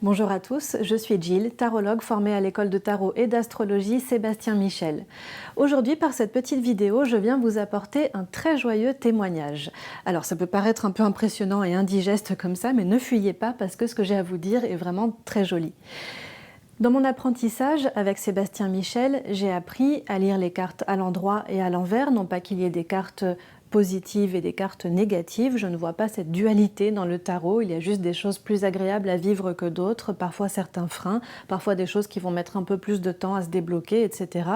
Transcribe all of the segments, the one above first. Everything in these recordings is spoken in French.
Bonjour à tous, je suis Jill, tarologue formée à l'école de tarot et d'astrologie Sébastien Michel. Aujourd'hui, par cette petite vidéo, je viens vous apporter un très joyeux témoignage. Alors ça peut paraître un peu impressionnant et indigeste comme ça, mais ne fuyez pas parce que ce que j'ai à vous dire est vraiment très joli. Dans mon apprentissage avec Sébastien Michel, j'ai appris à lire les cartes à l'endroit et à l'envers, non pas qu'il y ait des cartes positives et des cartes négatives, je ne vois pas cette dualité dans le tarot, il y a juste des choses plus agréables à vivre que d'autres, parfois certains freins, parfois des choses qui vont mettre un peu plus de temps à se débloquer, etc.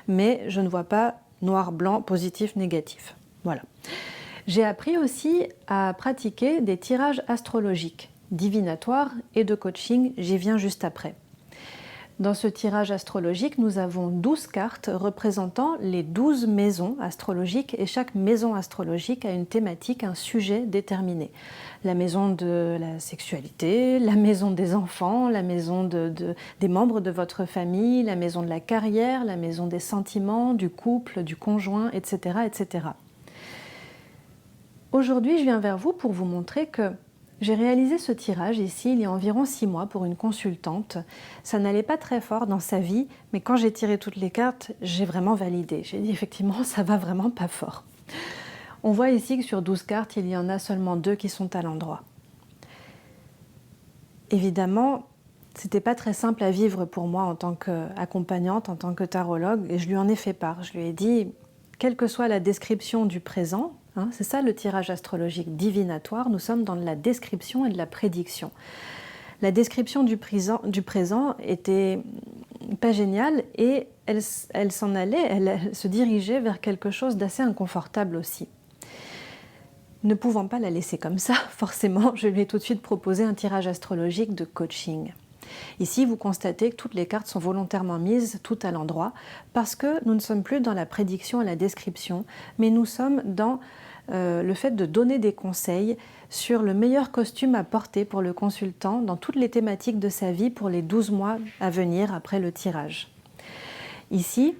Mais je ne vois pas noir, blanc, positif, négatif. Voilà. J'ai appris aussi à pratiquer des tirages astrologiques, divinatoires et de coaching, j'y viens juste après. Dans ce tirage astrologique, nous avons 12 cartes représentant les 12 maisons astrologiques et chaque maison astrologique a une thématique, un sujet déterminé. La maison de la sexualité, la maison des enfants, la maison des membres de votre famille, la maison de la carrière, la maison des sentiments, du couple, du conjoint, etc. etc. Aujourd'hui, je viens vers vous pour vous montrer que j'ai réalisé ce tirage ici il y a environ 6 mois pour une consultante. Ça n'allait pas très fort dans sa vie, mais quand j'ai tiré toutes les cartes, j'ai vraiment validé. J'ai dit effectivement, ça va vraiment pas fort. On voit ici que sur 12 cartes, il y en a seulement 2 qui sont à l'endroit. Évidemment, c'était pas très simple à vivre pour moi en tant qu'accompagnante, en tant que tarologue, et je lui en ai fait part. Je lui ai dit, quelle que soit la description du présent, c'est ça le tirage astrologique divinatoire, nous sommes dans la description et de la prédiction. La description du présent était pas géniale et elle s'en allait, elle se dirigeait vers quelque chose d'assez inconfortable aussi. Ne pouvant pas la laisser comme ça, forcément, je lui ai tout de suite proposé un tirage astrologique de coaching. Ici, vous constatez que toutes les cartes sont volontairement mises tout à l'endroit parce que nous ne sommes plus dans la prédiction et la description, mais nous sommes dans le fait de donner des conseils sur le meilleur costume à porter pour le consultant dans toutes les thématiques de sa vie pour les 12 mois à venir après le tirage. Ici,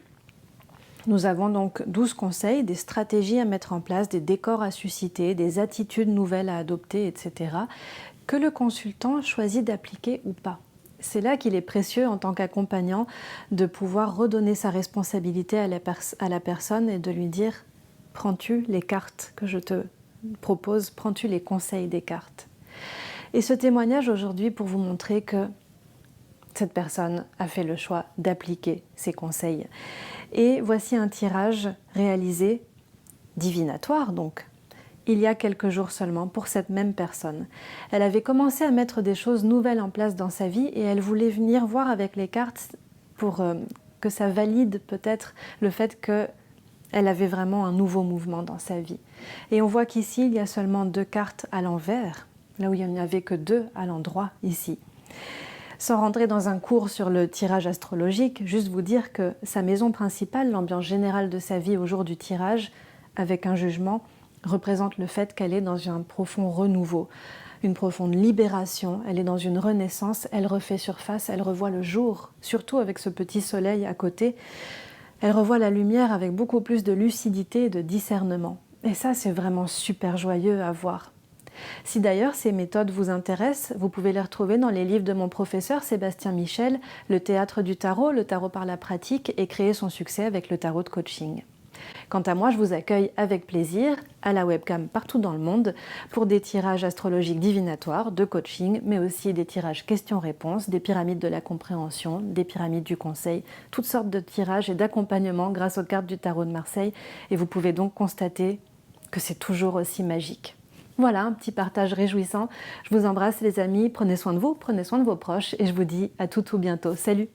nous avons donc 12 conseils, des stratégies à mettre en place, des décors à susciter, des attitudes nouvelles à adopter, etc., que le consultant choisit d'appliquer ou pas. C'est là qu'il est précieux en tant qu'accompagnant de pouvoir redonner sa responsabilité à la personne et de lui dire « Prends-tu les cartes que je te propose, prends-tu les conseils des cartes ?» Et ce témoignage aujourd'hui pour vous montrer que cette personne a fait le choix d'appliquer ces conseils. Et voici un tirage réalisé, divinatoire donc, il y a quelques jours seulement pour cette même personne. Elle avait commencé à mettre des choses nouvelles en place dans sa vie et elle voulait venir voir avec les cartes pour que ça valide peut-être le fait qu'elle avait vraiment un nouveau mouvement dans sa vie. Et on voit qu'ici, il y a seulement 2 cartes à l'envers, là où il n'y en avait que 2 à l'endroit ici. Sans rentrer dans un cours sur le tirage astrologique, juste vous dire que sa maison principale, l'ambiance générale de sa vie au jour du tirage, avec un jugement, représente le fait qu'elle est dans un profond renouveau, une profonde libération, elle est dans une renaissance, elle refait surface, elle revoit le jour, surtout avec ce petit soleil à côté, elle revoit la lumière avec beaucoup plus de lucidité et de discernement. Et ça, c'est vraiment super joyeux à voir. Si d'ailleurs ces méthodes vous intéressent, vous pouvez les retrouver dans les livres de mon professeur Sébastien Michel, Le théâtre du tarot, le tarot par la pratique et créer son succès avec le tarot de coaching. Quant à moi, je vous accueille avec plaisir à la webcam partout dans le monde pour des tirages astrologiques divinatoires, de coaching, mais aussi des tirages questions-réponses, des pyramides de la compréhension, des pyramides du conseil, toutes sortes de tirages et d'accompagnements grâce aux cartes du tarot de Marseille. Et vous pouvez donc constater que c'est toujours aussi magique. Voilà, un petit partage réjouissant. Je vous embrasse les amis, prenez soin de vous, prenez soin de vos proches et je vous dis à tout bientôt. Salut!